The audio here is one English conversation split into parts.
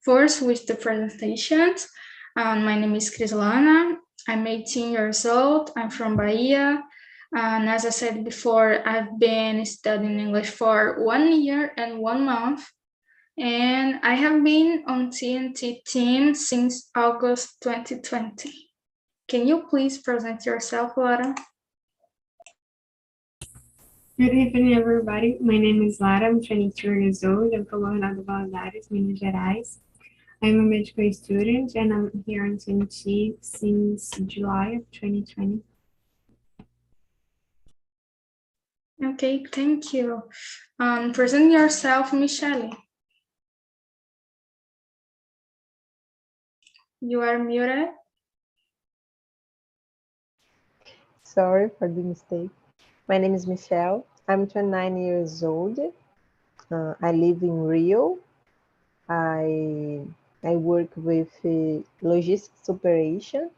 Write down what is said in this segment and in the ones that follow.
First, with the presentations. My name is Crislana. I'm 18 years old. I'm from Bahia. And as I said before, I've been studying English for 1 year and 1 month. And I have been on TNT team since August 2020. Can you please present yourself, Lara? Good evening, everybody. My name is Lara. I'm 22 years old. I'm from Governador Valadares, Minas Gerais. I'm a medical student, and I'm here in TNT since July of 2020. Okay, thank you. Present yourself, Michelle. You are muted. Sorry for the mistake. My name is Michelle. I'm 29 years old. I live in Rio. I work with logistics operation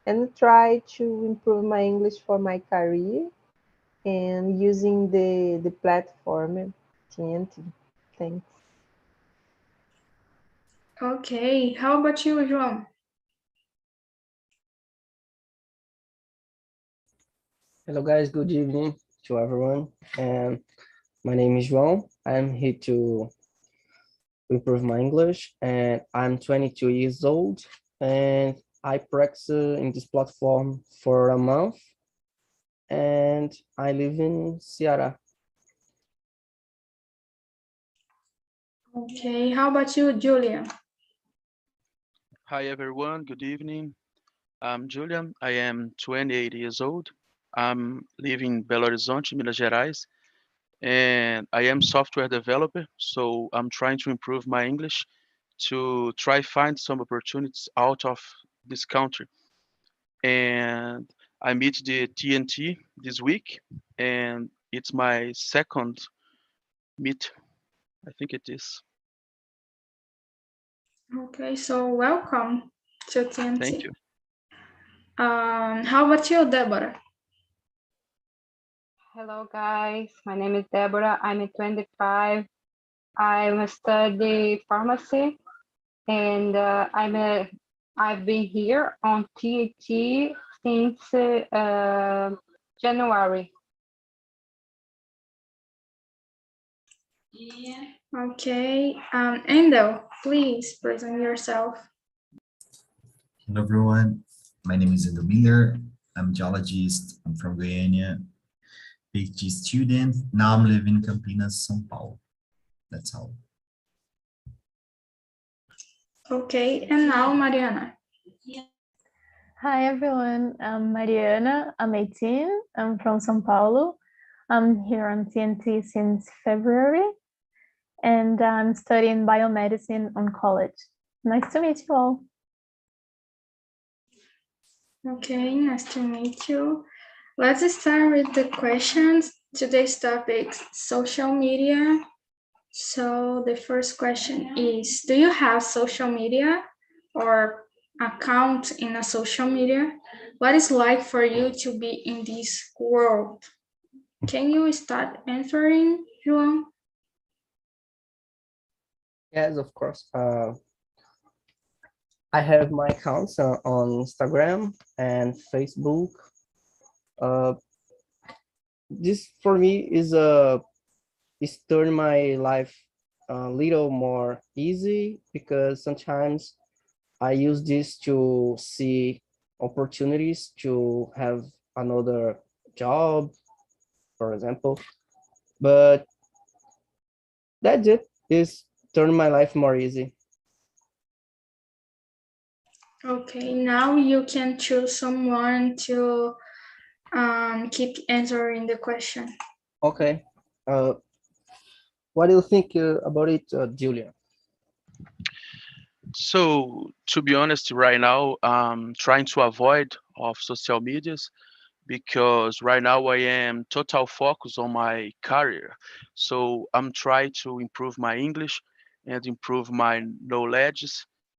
and try to improve my English for my career and using the platform TNT. Thanks. Okay, how about you, João? Hello guys, good evening to everyone. And my name is João. I'm here to improve my English and I'm 22 years old and I practice in this platform for a month and I live in Ceará. Okay, how about you, Julia? Hi everyone, good evening. I'm Julian. I am 28 years old. I'm living in Belo Horizonte, Minas Gerais, and I am software developer. So I'm trying to improve my English to try find some opportunities out of this country. And I meet the TNT this week, and it's my second meet. I think it is. Okay, so welcome to TNT. Thank you. How about you, Deborah? Hello guys, my name is Deborah. I'm 25. I'm study pharmacy, and I've been here on TAT since January. Okay, Endo, please present yourself. Hello everyone, my name is Endo Miller. I'm a geologist. I'm from Guyana, PhD student. Now I'm living in Campinas, São Paulo. That's all. Okay, and now Mariana. Hi everyone, I'm Mariana. I'm 18. I'm from São Paulo. I'm here on TNT since February, and I'm studying biomedicine on college. Nice to meet you all. Okay, nice to meet you. Let's start with the questions. Today's topic is social media. So the first question is, do you have social media or account in a social media? What is like for you to be in this world? Can you start answering, João? Yes, of course. I have my accounts on Instagram and Facebook. This for me is turn my life a little more easy because sometimes I use this to see opportunities to have another job, for example. But that's it. Is turn my life more easy. Okay, now you can choose someone to keep answering the question. Okay. What do you think about it, Julia? So to be honest, right now I'm trying to avoid of social medias because right now I am total focus on my career. So I'm trying to improve my English and improve my knowledge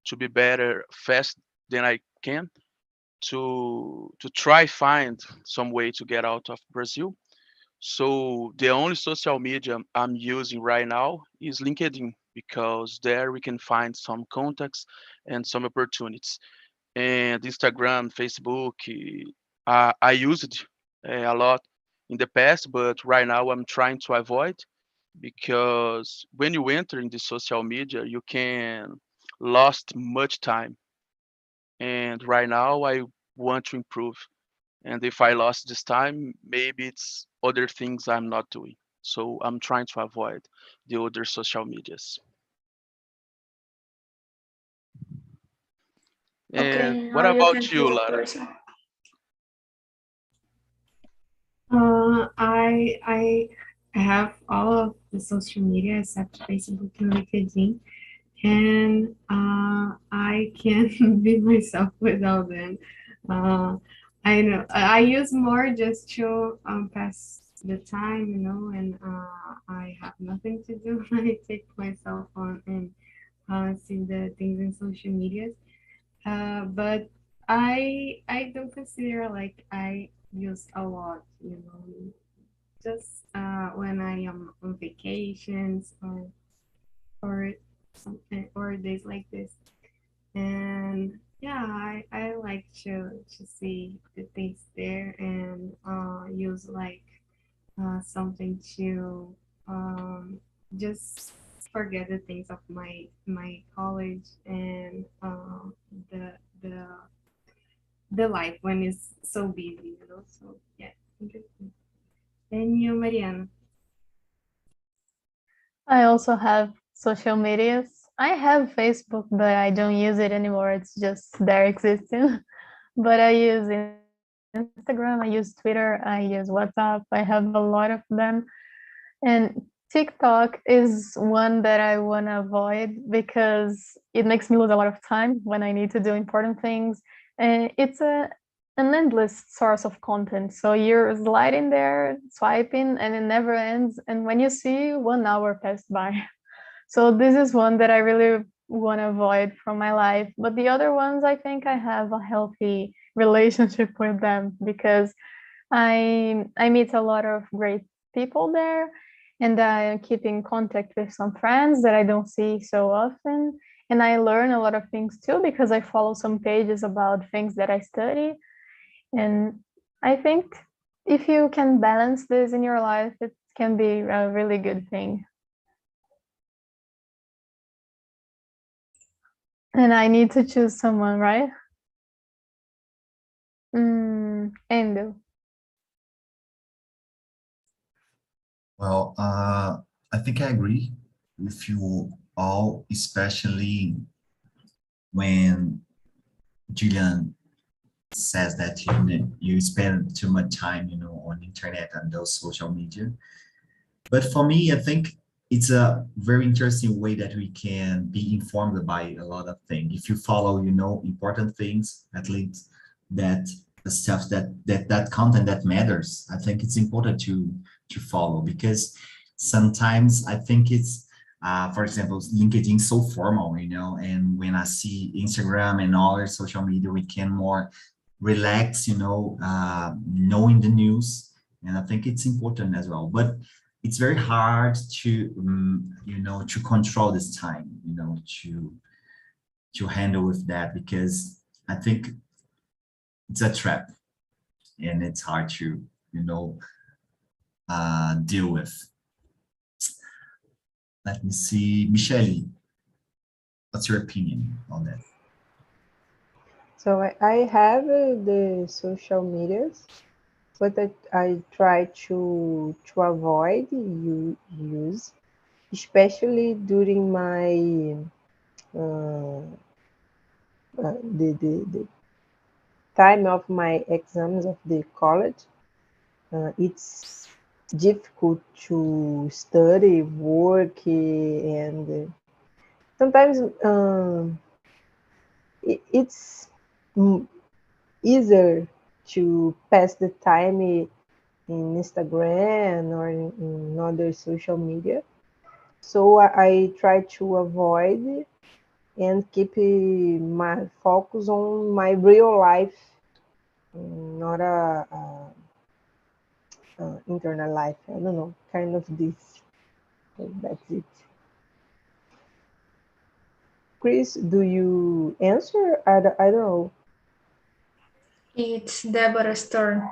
to be better fast than I can to try find some way to get out of Brazil. So the only social media I'm using right now is LinkedIn because there we can find some contacts and some opportunities. And Instagram, Facebook, I used a lot in the past, but right now I'm trying to avoid, because when you enter in the social media, you can lost much time. And right now I want to improve. And if I lost this time, maybe it's other things I'm not doing. So I'm trying to avoid the other social medias. And Okay, what now you about can you, choose a Lara? person. I have all of the social media except Facebook and LinkedIn, and I can't be myself without them. Uh, I know I use more just to pass the time, and I have nothing to do. I take my cell phone and see the things in social media. But I don't consider like I use a lot, just when I am on vacations or something or days like this. And yeah, I like to see the things there and use like something to just forget the things of my college and the the the life when it's so busy, So yeah, interesting. And you, Mariana? I also have social medias. I have Facebook, but I don't use it anymore. It's just there existing. But I use Instagram, I use Twitter, I use WhatsApp. I have a lot of them. And TikTok is one that I want to avoid because it makes me lose a lot of time when I need to do important things. And it's an endless source of content. So you're sliding there, swiping, and it never ends. And when you see 1 hour passed by. So this is one that I really want to avoid from my life. But the other ones, I think I have a healthy relationship with them because I meet a lot of great people there, and I keep in contact with some friends that I don't see so often. And I learn a lot of things too because I follow some pages about things that I study. And I think if you can balance this in your life, it can be a really good thing. And I need to choose someone, right? Endo. Well, I think I agree with you all, especially when Julian says that you spend too much time, on internet and those social media. But for me, I think it's a very interesting way that we can be informed by a lot of things. If you follow, important things, at least that the stuff that content that matters, I think it's important to follow because sometimes I think it's for example, LinkedIn so formal, and when I see Instagram and other social media, we can more relax, knowing the news, and I think it's important as well. But it's very hard to to control this time, to handle with that because I think it's a trap and it's hard to deal with. Let me see, Michelle, what's your opinion on that? So I have the social medias, but I try to avoid use, especially during my the time of my exams of the college. It's difficult to study, work, and sometimes it's easier to pass the time in Instagram or in other social media. So I try to avoid and keep my focus on my real life, not internet life. I don't know, kind of this. So that's it. Chris, do you answer? I don't know. It's Deborah's turn.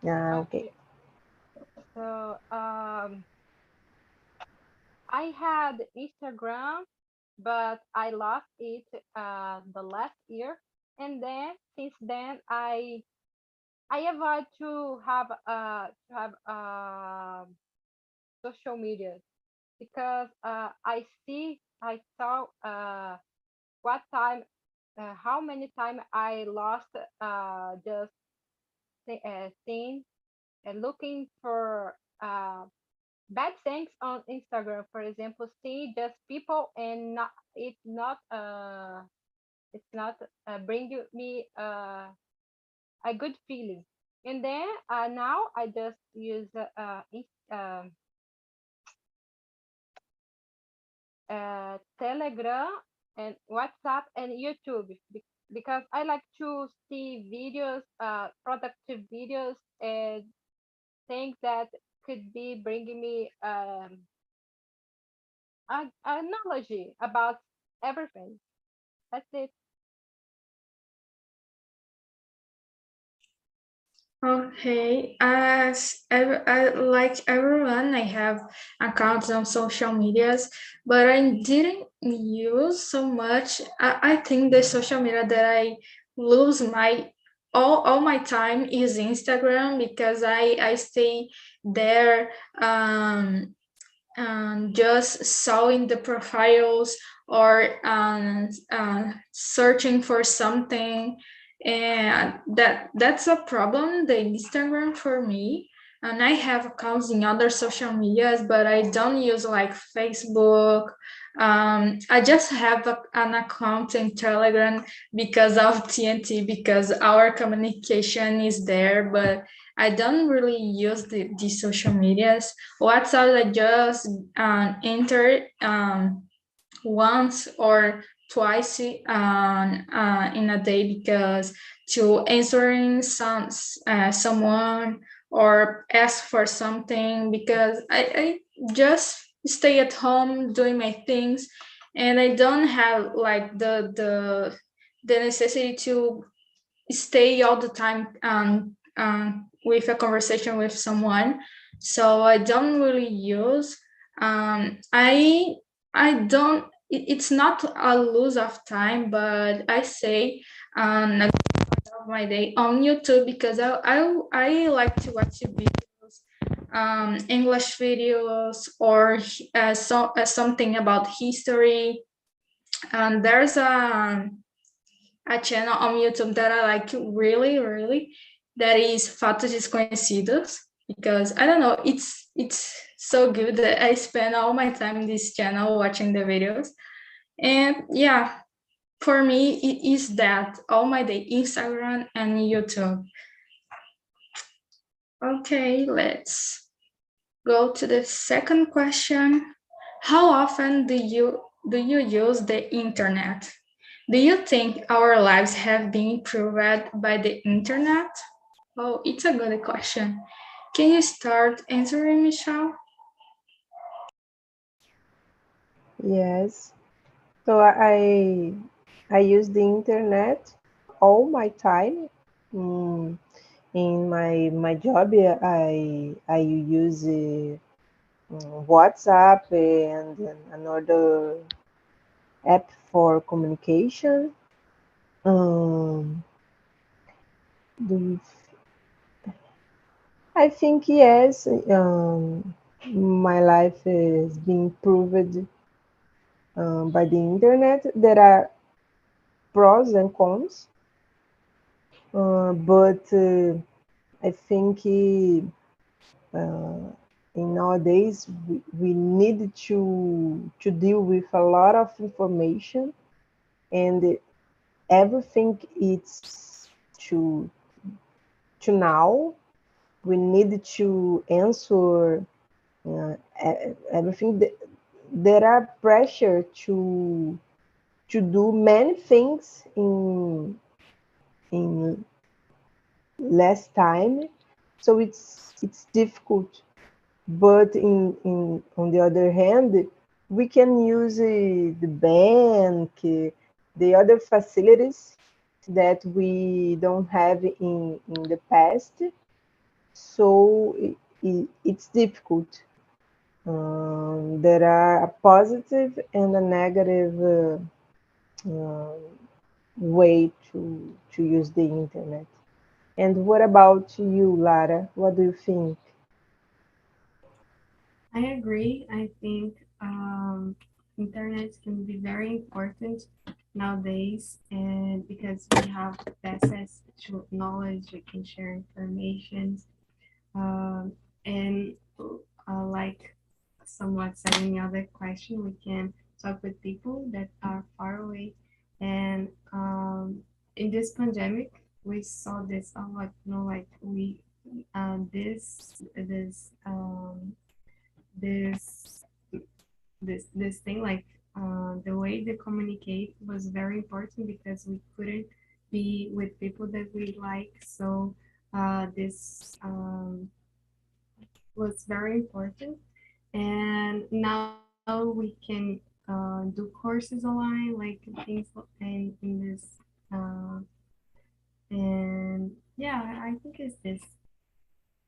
Okay. So I had Instagram, but I lost it the last year, and then since then I avoid to have social media because I saw what time how many time I lost just seeing and looking for bad things on Instagram. For example, see just people and not it's not bring me a good feeling. And then now I just use Telegram and WhatsApp and YouTube because I like to see videos, productive videos, and things that could be bringing me a knowledge about everything. That's it. Okay, like everyone, I have accounts on social medias, but I didn't use so much. I think the social media that I lose my all my time is Instagram because I stay there just sawing the profiles or searching for something, and that's a problem, the Instagram for me. And I have accounts in other social medias, but I don't use like Facebook. I just have an account in Telegram because of TNT, because our communication is there, but I don't really use the social medias. WhatsApp, I just enter once or twice in a day because to answering someone or ask for something, because I just stay at home doing my things, and I don't have like the necessity to stay all the time with a conversation with someone. So I don't really use. I don't. It's not a lose of time, but I say a good part of my day on YouTube because I like to watch videos, English videos, or something about history. And there's a channel on YouTube that I like really, really, that is Fatos Desconhecidos, because I don't know, it's so good that I spend all my time in this channel watching the videos. And yeah, for me, it is that all my day, Instagram and YouTube. Okay, let's go to the second question. How often do you use the internet? Do you think our lives have been improved by the internet? Oh, it's a good question. Can you start answering, Michelle? Yes. So I use the internet all my time. Mm, in my job, I use WhatsApp and another app for communication. Um, do I think yes. My life is being improved by the internet. There are pros and cons, but I think in nowadays we need to deal with a lot of information, and everything it's to now we need to answer everything. There are pressure to do many things in less time, so it's difficult. But in on the other hand, we can use the bank, the other facilities that we don't have in the past. So it's difficult. There are a positive and a negative way to use the internet. And what about you, Lara? What do you think? I agree. I think internet can be very important nowadays, and because we have access to knowledge, we can share information, and like somewhat said in the other question, we can talk with people that are far away. And in this pandemic, we saw this a lot. You know, like we this this thing like the way they communicate was very important because we couldn't be with people that we like. So this was very important. And now we can do courses online, like things in this. Uh, and yeah, I think it's this.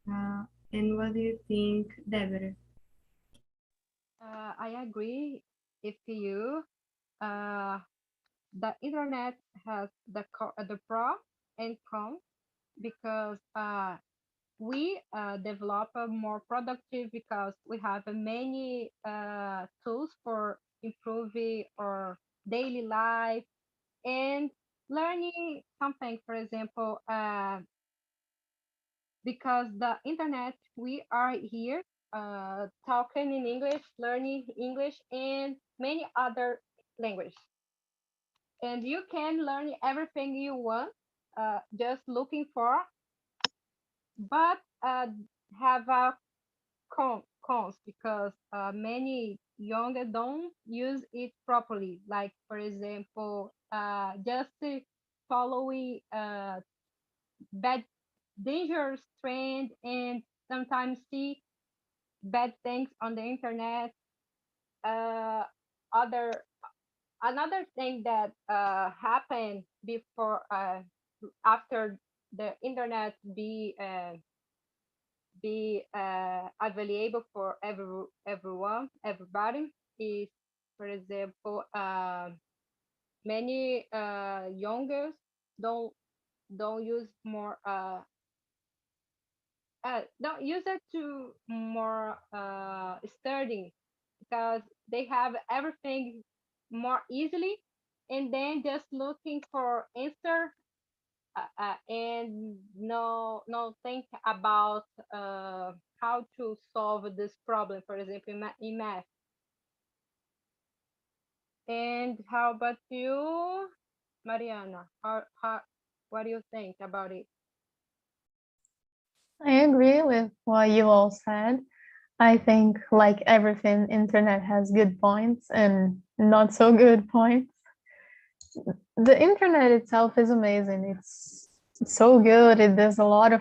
And what do you think, Deborah? I agree with you. Uh, the internet has the pro and con because we develop a more productive because we have many tools for improving our daily life and learning something. For example, because the internet, we are here talking in English, learning English, and many other languages. And you can learn everything you want, just looking for, but have a cons because many younger don't use it properly. Like for example, just following bad, dangerous trend and sometimes see bad things on the internet. Uh, other Another thing that happened before after the internet be available for everyone, everybody, is, for example, many youngers don't don't use more don't use it to more studying because they have everything more easily, and then just looking for answer and no think about how to solve this problem, for example, in math. And how about you, Mariana? What do you think about it? I agree with what you all said. I think like everything, internet has good points and not so good points. The internet itself is amazing. It's so good. It does a lot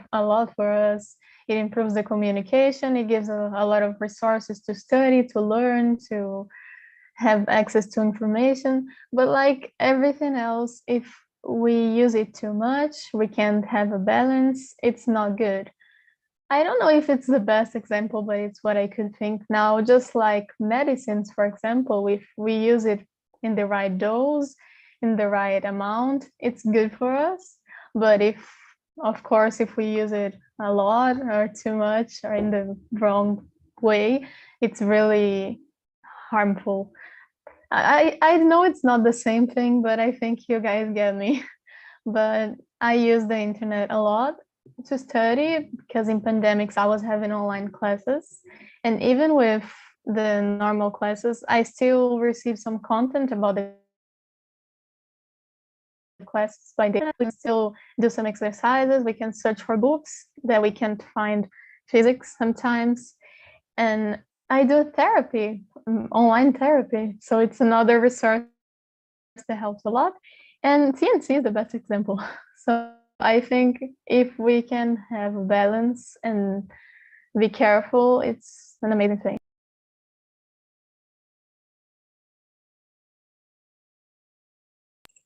for us. It improves the communication. It gives a lot of resources to study, to learn, to have access to information. But like everything else, if we use it too much, we can't have a balance. It's not good. I don't know if it's the best example, but it's what I could think now. Just like medicines, for example, if we use it in the right dose, in the right amount, it's good for us. But if, of course, if we use it a lot or too much or in the wrong way, it's really harmful. I know it's not the same thing, but I think you guys get me. But I use the internet a lot to study because in pandemics I was having online classes, and even with the normal classes I still receive some content about the classes by the internet. We can still do some exercises, we can search for books that we can't find physics sometimes, and I do therapy, online therapy, so it's another resource that helps a lot. And TNC is the best example. So I think if we can have balance and be careful, it's an amazing thing.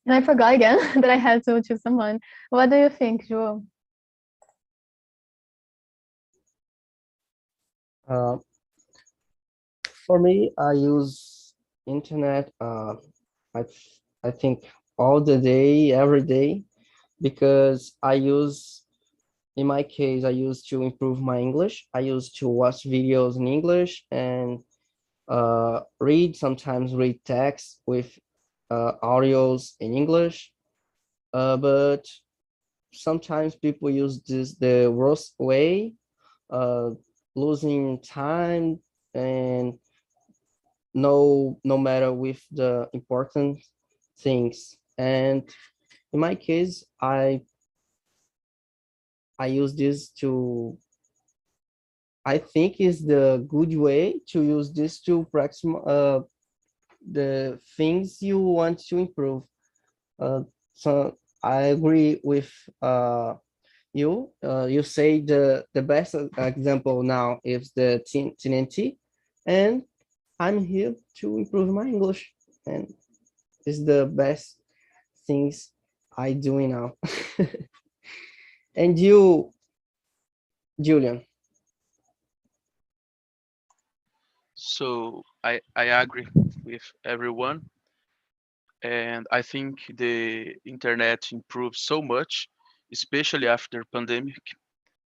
And I forgot again that I had to choose someone. What do you think, João? Uh, for me, I use internet. I I think all the day, every day, because in my case, I use to improve my English. I use to watch videos in English and sometimes read text with audios in English. But sometimes people use this the worst way, uh, losing time and no matter with the important things. And in my case, I use this to, I think is the good way to use this to practice the things you want to improve. So I agree with you. You say the best example now is the TNT, and I'm here to improve my English, and it's the best things I doing now. And you, Julian? So I agree with everyone, and I think the internet improved so much, especially after pandemic,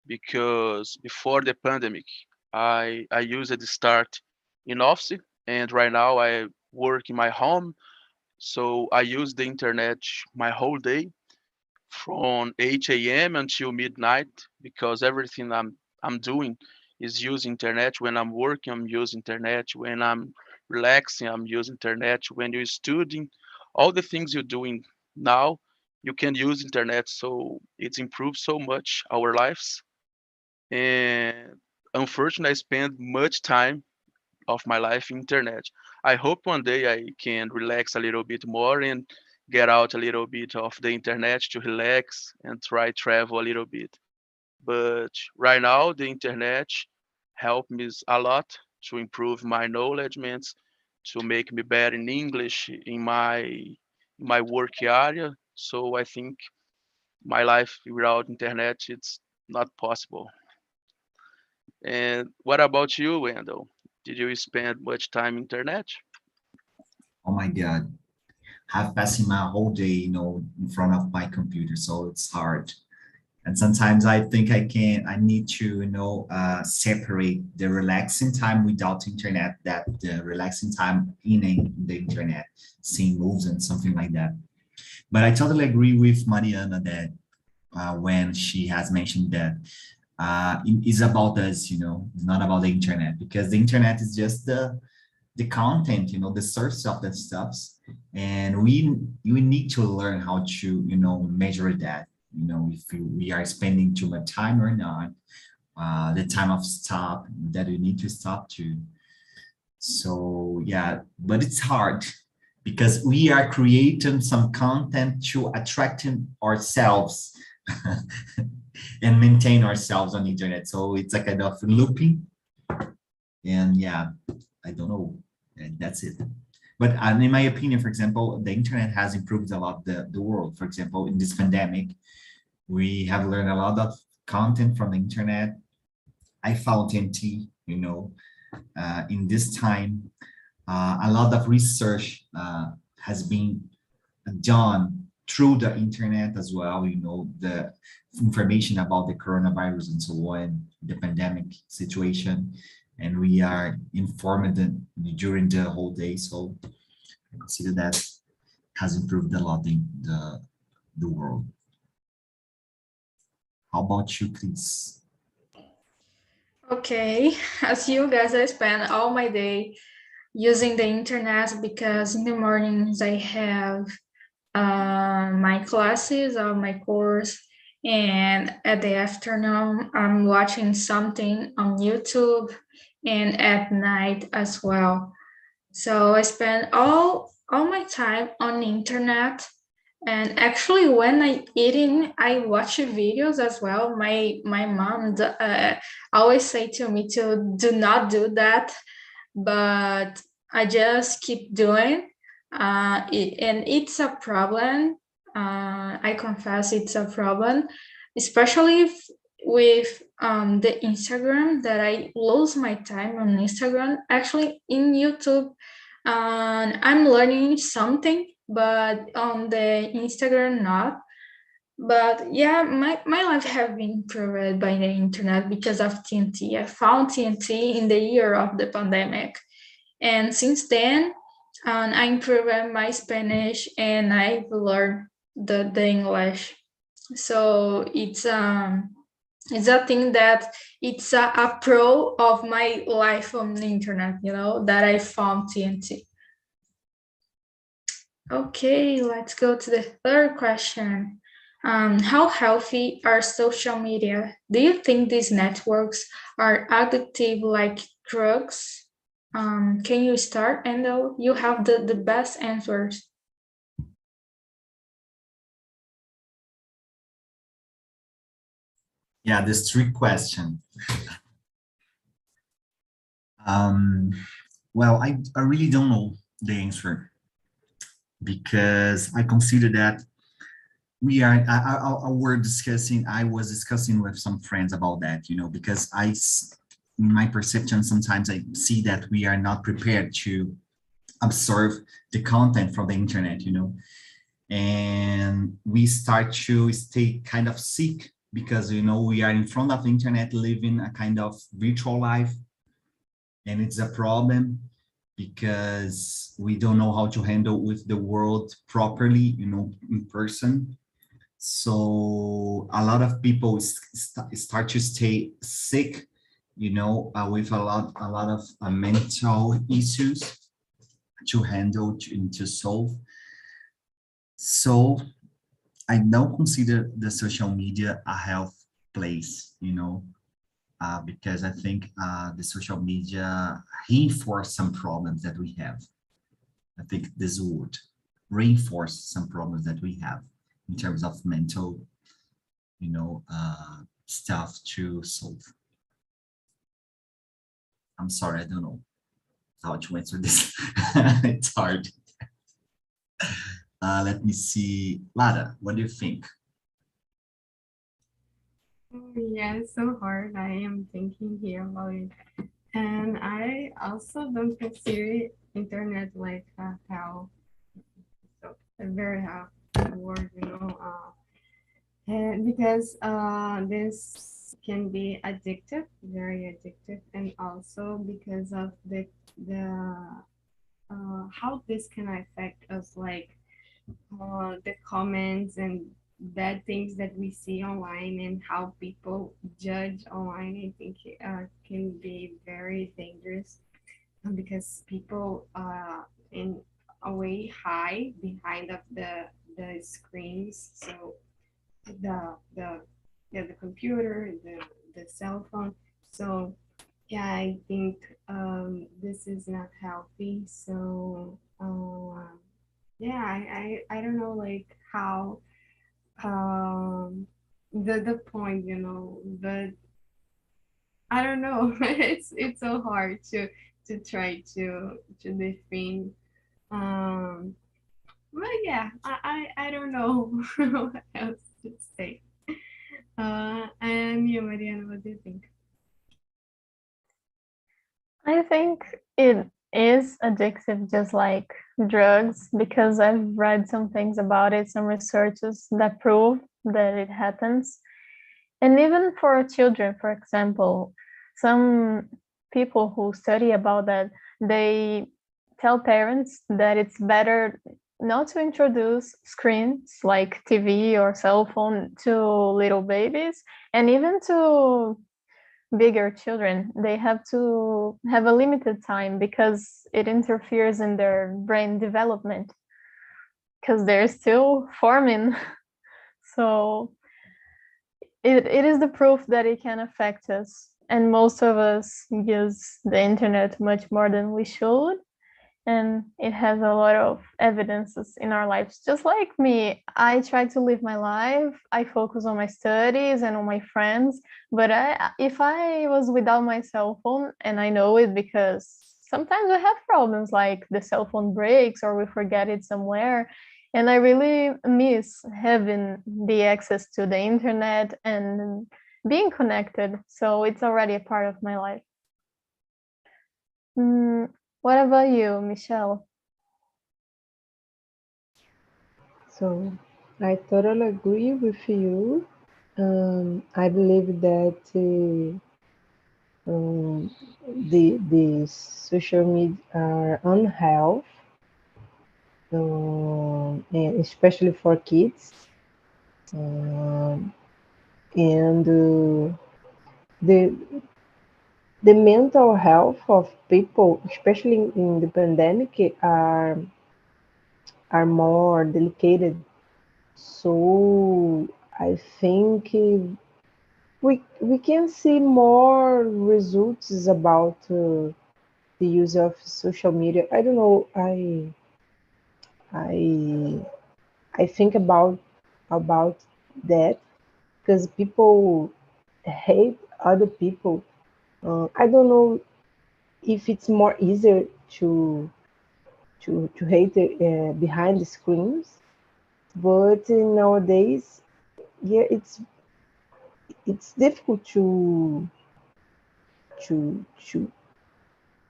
because before the pandemic, I used to start in office, and right now I work in my home, so I use the internet my whole day from 8 a.m. until midnight because everything I'm doing is use internet. When I'm working, I'm using internet. When I'm relaxing, I'm using internet. When you're studying, all the things you're doing now, you can use internet. So it's improved so much our lives. And unfortunately, I spend much time of my life in internet. I hope one day I can relax a little bit more and get out a little bit of the internet to relax and try travel a little bit. But right now the internet helped me a lot to improve my knowledge, to make me better in English in my work area. So I think my life without internet it's not possible. And what about you, Wendell? Did you spend much time internet? Oh my God, have passing my whole day, in front of my computer, so it's hard. And sometimes I think I need to, separate the relaxing time without internet, that the relaxing time in the internet, seeing moves and something like that. But I totally agree with Mariana that when she has mentioned that it is about us, it's not about the internet, because the internet is just the content, the source of the stuffs. And we need to learn how to, measure that, if we are spending too much time or not, the time of stop that we need to stop to. So yeah, but it's hard because we are creating some content to attracting ourselves and maintain ourselves on the internet. So it's a kind of looping. And yeah, I don't know. And that's it. But in my opinion, for example, the internet has improved a lot the world. For example, in this pandemic, we have learned a lot of content from the internet. I found TNT, in this time, a lot of research has been done through the internet as well, the information about the coronavirus and so on, the pandemic situation, and we are informed during the whole day. So I consider that has improved a lot in the world. How about you, Chris? Okay, as you guys, I spend all my day using the internet because in the mornings I have my classes or my course, and at the afternoon I'm watching something on YouTube, and at night as well. So I spend all my time on the internet. And actually, when I eating, I watch videos as well. My mom always say to me to do not do that, but I just keep doing. and it's a problem. I confess it's a problem, especially with the Instagram, that I lose my time on Instagram. Actually, in YouTube, I'm learning something, but on the Instagram, not. But yeah, my life have been improved by the internet because of TNT. I found TNT in the year of the pandemic. And since then, I improved my Spanish and I've learned the English. So it's a thing that it's a pro of my life on the internet, that I found TNT. Okay, let's go to the third question. How healthy are social media? Do you think these networks are addictive like drugs? Can you start, Endo? You have the best answers. Yeah, this trick question. Well, I really don't know the answer, because I consider that I was discussing with some friends about that, because in my perception, sometimes I see that we are not prepared to absorb the content from the internet, and we start to stay kind of sick because, we are in front of the internet living a kind of virtual life, and it's a problem because we don't know how to handle with the world properly, in person. So a lot of people start to stay sick, with a lot of mental issues to handle and to solve. So I don't consider the social media a health place, because I think the social media reinforce some problems that we have. I think this would reinforce some problems that we have in terms of mental, stuff to solve. I'm sorry, I don't know how to answer this. It's hard. Let me see. Lara, what do you think? Yeah, it's so hard. I am thinking here about it. And I also don't consider internet like a health, so a very health word, and because this can be addictive, very addictive, and also because of the how this can affect us, like the comments and bad things that we see online and how people judge online. I think can be very dangerous because people in a way hide behind of the screens. So the yeah, the computer, the cell phone. So yeah, I think this is not healthy. So yeah, I don't know like how the point, but I don't know. It's so hard to try to define. Um, but yeah, I don't know what else to say. And you, Mariana, what do you think? I think it is addictive, just like drugs, because I've read some things about it, some researches that prove that it happens. And even for children, for example, some people who study about that, they tell parents that it's better not to introduce screens like TV or cell phone to little babies, and even to bigger children. They have to have a limited time because it interferes in their brain development because they're still forming. So it is the proof that it can affect us. And most of us use the internet much more than we should. And it has a lot of evidences in our lives. Just like me, I try to live my life. I focus on my studies and on my friends. But if I was without my cell phone, and I know it because sometimes we have problems like the cell phone breaks or we forget it somewhere. And I really miss having the access to the internet and being connected. So it's already a part of my life. What about you, Michelle? So I totally agree with you. I believe that the social media are unhealthy, and especially for kids. And the mental health of people, especially in the pandemic, are more delicate. So I think we can see more results about the use of social media. I don't know. I I think about that because people hate other people. I don't know if it's more easier to hate behind the screens, but nowadays, yeah, it's difficult to to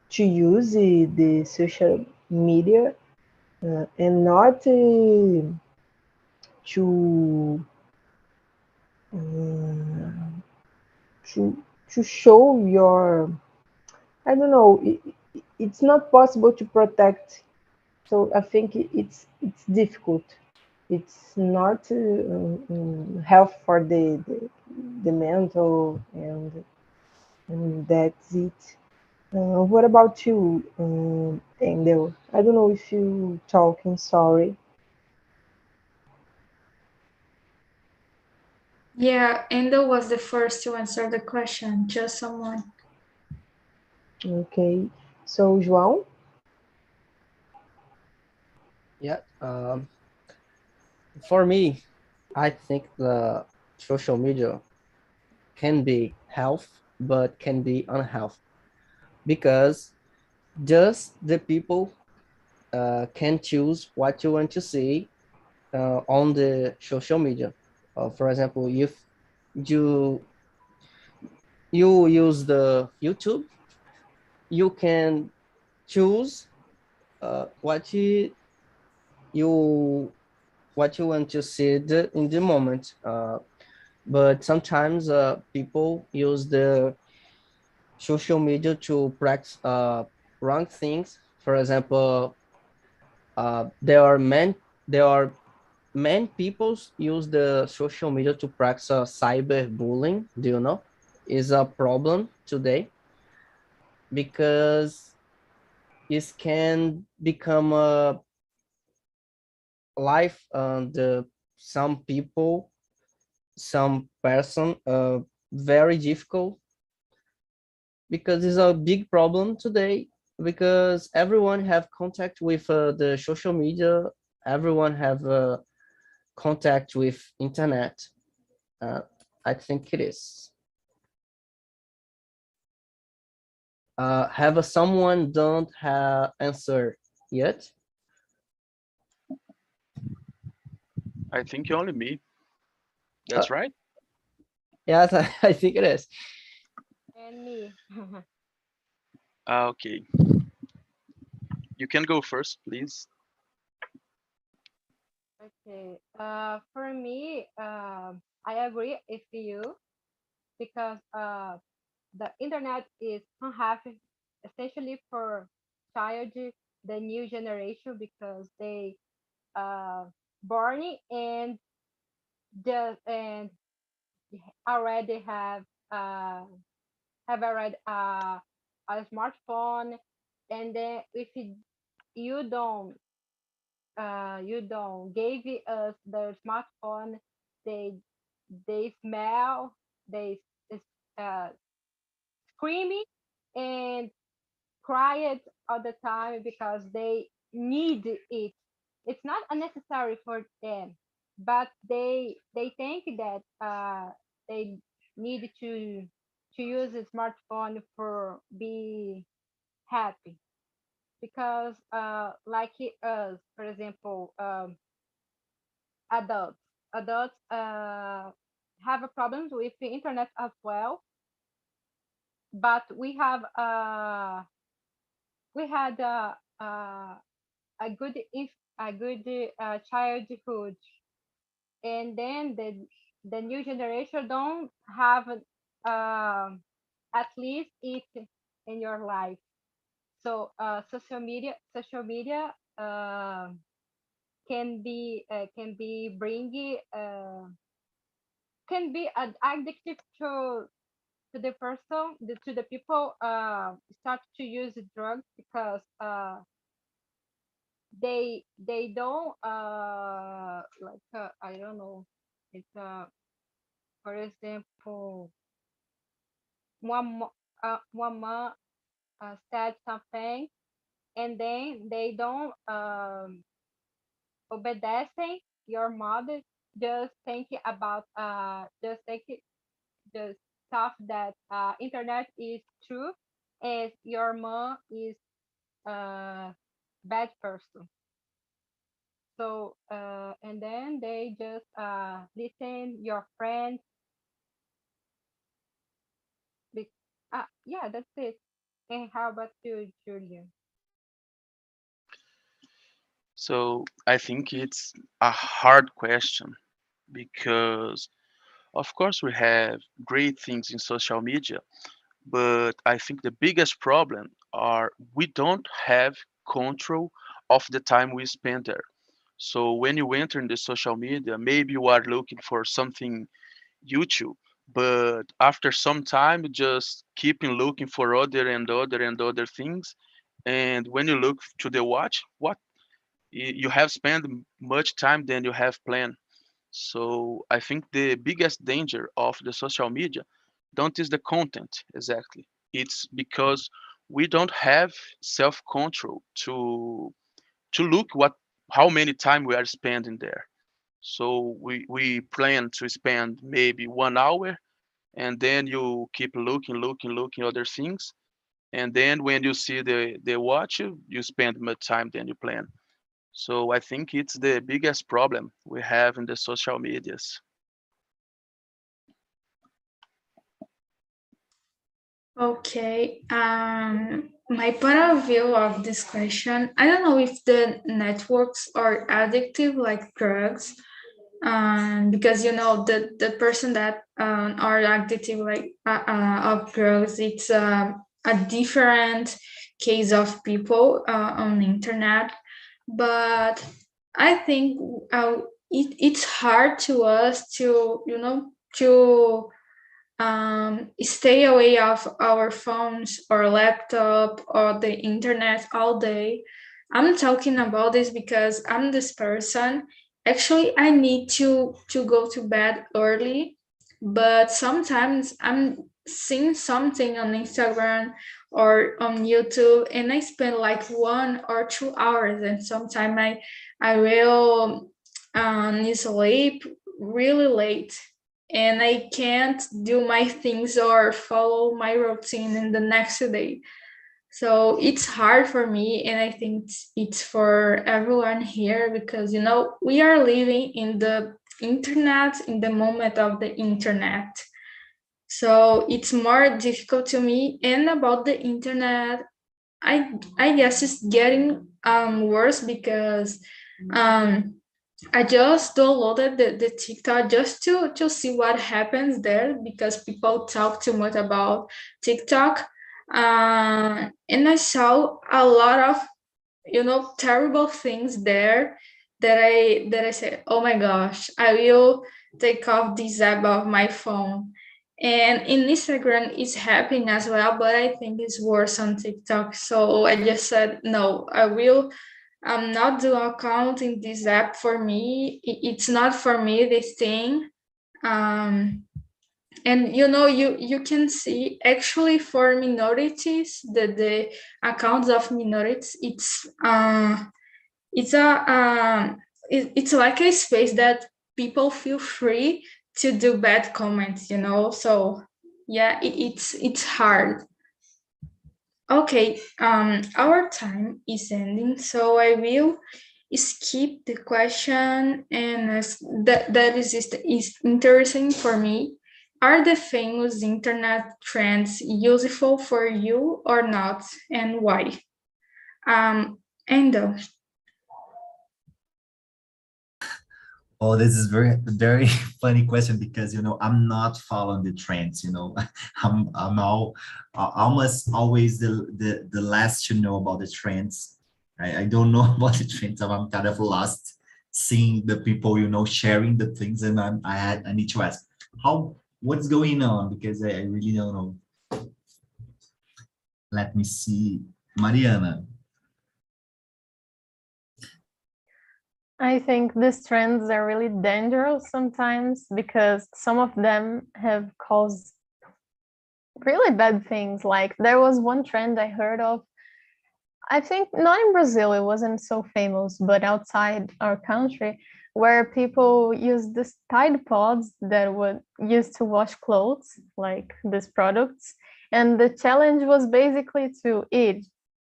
to use the social media and not to uh, to to show your, I don't know, it's not possible to protect. So I think it's difficult. It's not health for the mental, and that's it. What about you, Endel? I don't know if you talking. Sorry. Yeah, Endo was the first to answer the question. Just someone. Okay. So João. Yeah. For me, I think the social media can be health, but can be unhealth because just the people can choose what you want to see on the social media. For example, if you you use the YouTube, you can choose you what you want to see in the moment. But sometimes people use the social media to practice wrong things. For example, there are many people use the social media to practice cyberbullying. Do you know? Is a problem today because it can become a life and some people, some person very difficult because it's a big problem today because everyone have contact with the social media, everyone have contact with internet. uh, I think it is have someone don't have answer yet. I think only me. That's right. Yes. I think it is. And me. Okay, you can go first, please. Okay. For me, I agree with you because the internet is unhappy, especially for child, the new generation, because they uh born and just and already have already a smartphone, and then if you you don't give us the smartphone, they they smell, they uh, screaming and cry it all the time because they need it. It's not unnecessary for them, but they think that they need to use a smartphone for be happy. because like us, for example, adults have a problems with the internet as well, but we had a good childhood, and then the new generation don't have at least it in your life. So social media can be bring can be addictive to the person, to the people start to use drugs because they don't like I don't know, it's for example, one mom said something, and then they don't obedecing your mother, just thinking about just thinking the stuff that internet is true, and your mom is a bad person. So and then they just listen your friends. Yeah, that's it. And how about you, Julia? So I think it's a hard question because, of course, we have great things in social media, but I think the biggest problem are we don't have control of the time we spend there. So when you enter in the social media, maybe you are looking for something YouTube, but after some time, you just keeping looking for other and other and other things. And when you look to the watch, what you have spent much time than you have planned. So I think the biggest danger of the social media don't is the content exactly. It's because we don't have self control to look what how many time we are spending there. So we plan to spend maybe 1 hour, and then you keep looking other things, and then when you see the watch, you spend much time than you plan. So I think it's the biggest problem we have in the social medias. Okay. My point of view of this question, I don't know if the networks are addictive like drugs. Because the person that are addictive like of drugs, it's a different case of people on the internet. But I think it's hard to us to stay away of our phones or laptop or the internet all day. I'm talking about this because I'm this person. Actually, I need to go to bed early, but sometimes I'm seeing something on Instagram or on YouTube, and I spend like 1 or 2 hours, and sometimes I will sleep really late, and I can't do my things or follow my routine in the next day. So it's hard for me, and I think it's for everyone here because we are living in the internet, in the moment of the internet. So it's more difficult to me. And about the internet, I guess it's getting worse because um I just downloaded the TikTok just to see what happens there because people talk too much about TikTok. And I saw a lot of terrible things there that I said, oh my gosh, I will take off this app of my phone. And in Instagram it's happening as well, but I think it's worse on TikTok. So I just said no, I'm not do account in this app. For me, it's not for me this thing. Um, and you can see actually for minorities the accounts of minorities, it's it's like a space that people feel free to do bad comments. So yeah, it's hard. Okay, our time is ending, so I will skip the question and that is interesting for me. Are the famous internet trends useful for you or not, and why? Endo. Oh, this is very funny question because I'm not following the trends. I'm almost always the last to know about the trends. I don't know about the trends. I'm kind of lost seeing the people sharing the things, and I need to ask what's going on because I really don't know. Let me see, Mariana. I think these trends are really dangerous sometimes because some of them have caused really bad things. Like there was one trend I heard of, I think not in Brazil, it wasn't so famous, but outside our country, where people use these Tide Pods that would used to wash clothes, like these products. And the challenge was basically to eat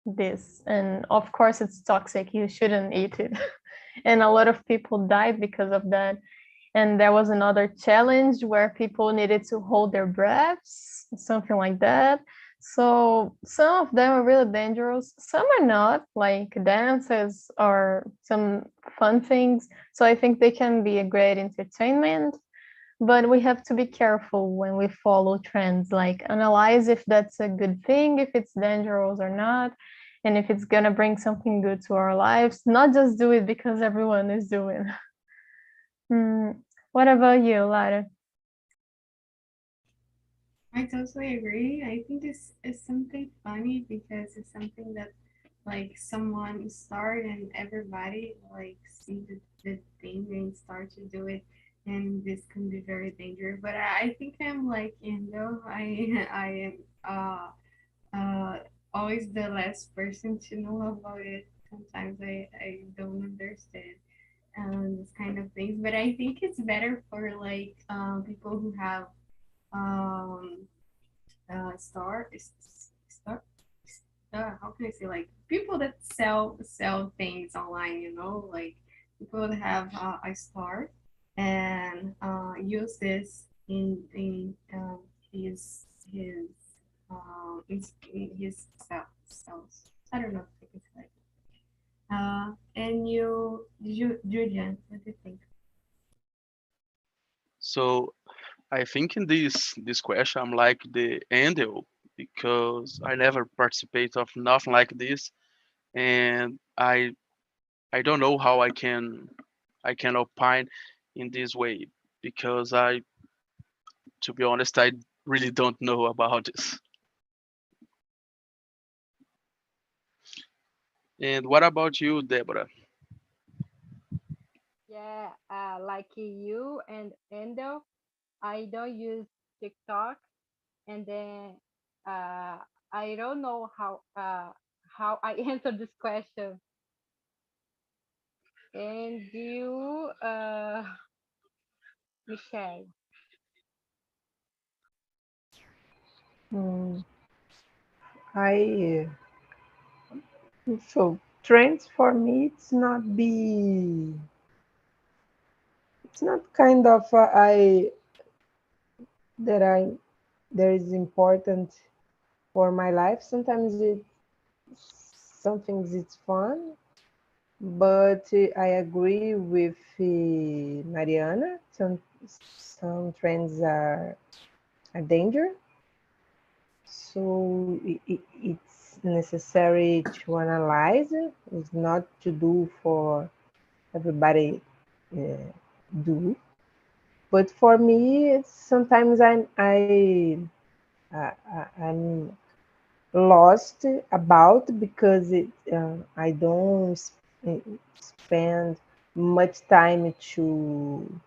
this. And of course, it's toxic. You shouldn't eat it. And a lot of people died because of that. And there was another challenge where people needed to hold their breaths, something like that. So some of them are really dangerous. Some are not, like dances or some fun things. So I think they can be a great entertainment, but we have to be careful when we follow trends, like analyze if that's a good thing, if it's dangerous or not, and if it's gonna bring something good to our lives, not just do it because everyone is doing. What about you, Lara? I totally agree. I think this is something funny because it's something that like someone start and everybody like see the thing and start to do it, and this can be very dangerous. But I think I'm like Indo. I am always the last person to know about it. Sometimes I don't understand this kind of things, but I think it's better for like people who have um star how can I say, like people that sell things online, like people that have a store and use this in in his cells. I don't know if it's like and Julian, what do you think? So I think in this question I'm like the Andel because I never participate of nothing like this, and I don't know how I can opine in this way because to be honest, I really don't know about this. And what about you, Deborah? Yeah, like you and Endo, I don't use TikTok, and then uh, I don't know how I answer this question. And you, Michelle. Hmm, I so trends for me it's not kind of I that I that is important for my life. Sometimes some things it's fun, but I agree with Mariana. Some trends are danger, so it's necessary to analyze it. It's not to do for everybody uh, do. But for me, sometimes I'm lost about because I don't spend much time to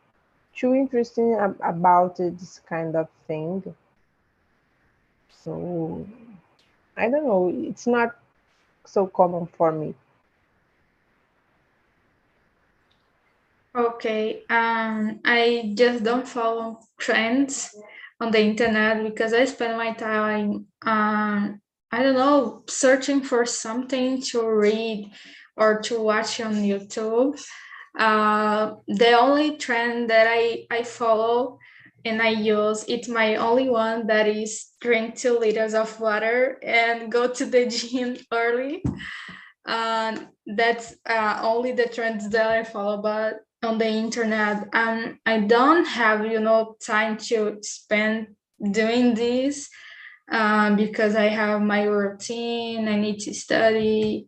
interesting about this kind of thing. So I don't know. It's not so common for me. Okay, I just don't follow trends on the internet because I spend my time I don't know, searching for something to read or to watch on YouTube. The only trend that I follow and I use, it's my only one, that is drink 2 liters of water and go to the gym early. That's only the trends that I follow, but on the internet, I don't have, time to spend doing this, because I have my routine, I need to study,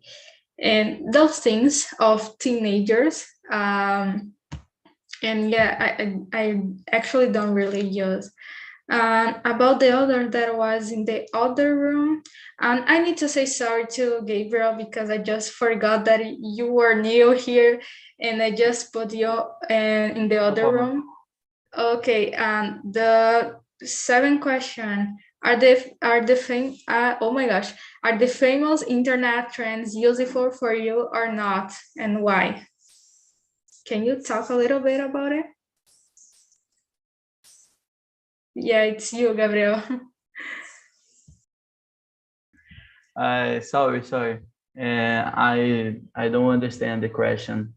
and those things of teenagers. And yeah, I actually don't really use. About the other that was in the other room, and I need to say sorry to Gabriel because I just forgot that you were new here, and I just put you in the other room. Okay, the 7th question: oh my gosh, are the famous internet trends useful for you or not, and why? Can you talk a little bit about it? Yeah, it's you, Gabriel. Sorry. I don't understand the question.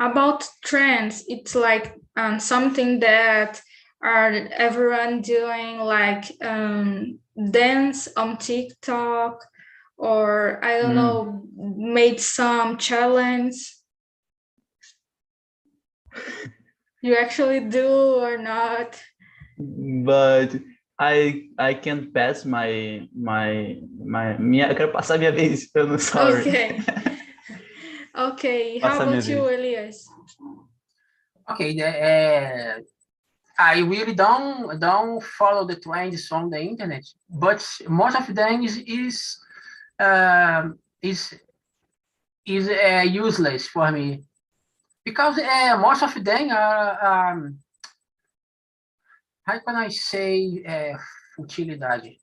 About trends, it's like something that are everyone doing, like dance on TikTok, or I don't know, made some challenge. You actually do or not? But I can pass eu quero passar minha vez, eu não sorry. Okay. Okay, how Passa minha about you, vez. Elias? Okay, I really don't follow the trends on the internet, but most of them is useless for me because most of them are how can I say futilidade?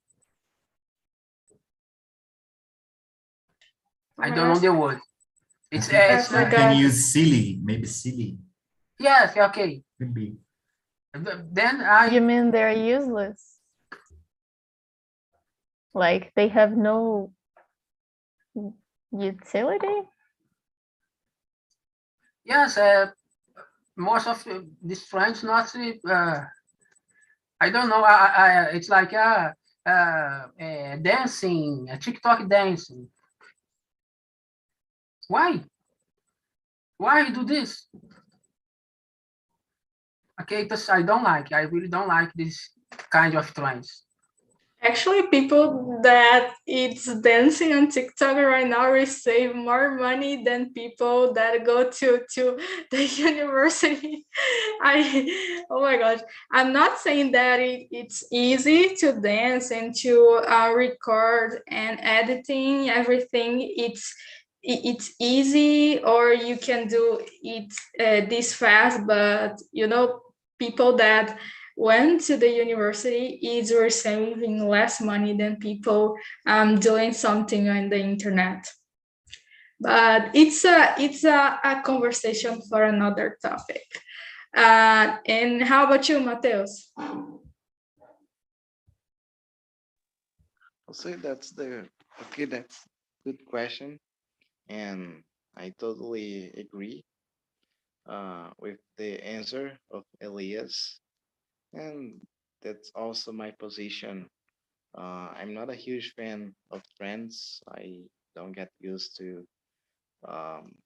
I don't know the word. It's I it's think you can use silly, maybe silly. Yes, okay. Could be. Then You mean they're useless? Like they have no utility? Yes, most of these trends not. I don't know. It's like dancing, TikTok dancing. Why? Why do this? Okay, because I don't like. I really don't like this kind of trends. Actually, people that it's dancing on TikTok right now receive more money than people that go to the university. Oh my gosh, I'm not saying that it's easy to dance and to record and editing everything. It's easy, or you can do it this fast, but people that went to the university is receiving less money than people doing something on the internet. But it's a conversation for another topic. And how about you, Mateus? I'll say that's that's good question, and I totally agree with the answer of Elias, and that's also my position. I'm not a huge fan of trends. I don't get used to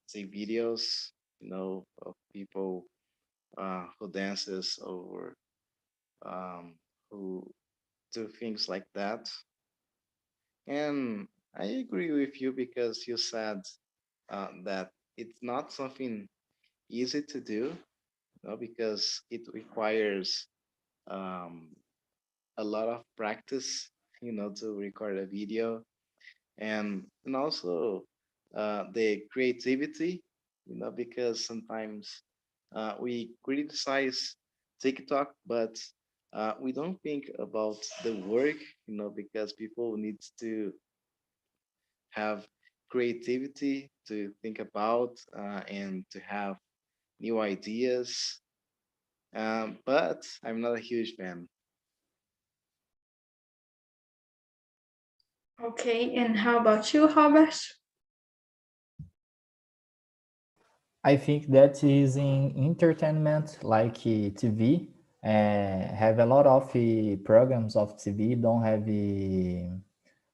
see videos, of people who dances or who do things like that. And I agree with you because you said that it's not something easy to do, because it requires um, a lot of practice, to record a video, and also the creativity, because sometimes we criticize TikTok, but we don't think about the work, because people need to have creativity to think about and to have new ideas. But I'm not a huge fan. Okay, and how about you, Robert? I think that is in entertainment like TV. Have a lot of programs of TV. Don't have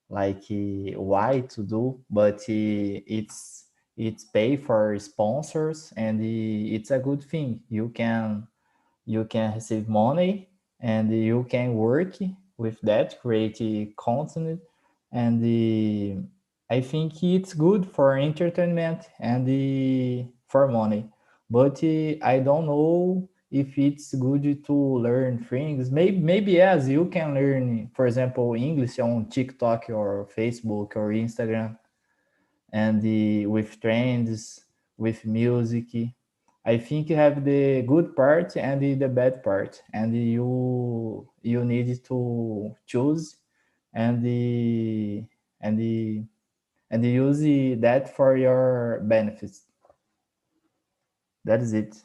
like why to do, but it's pay for sponsors, and it's a good thing. You can receive money, and you can work with that, create content, and I think it's good for entertainment and for money. But I don't know if it's good to learn things. Maybe yes, you can learn, for example, English on TikTok or Facebook or Instagram, and with trends, with music. I think you have the good part and the bad part, and you need to choose, and and the, and use that for your benefits. That is it.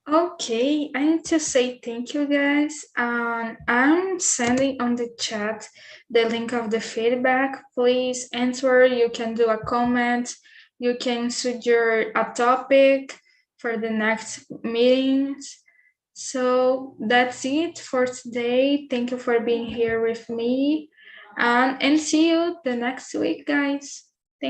Okay, I need to say thank you guys. I'm sending on the chat the link of the feedback. Please answer. You can do a comment. You can suggest a topic for the next meetings. So that's it for today. Thank you for being here with me. And see you the next week, guys.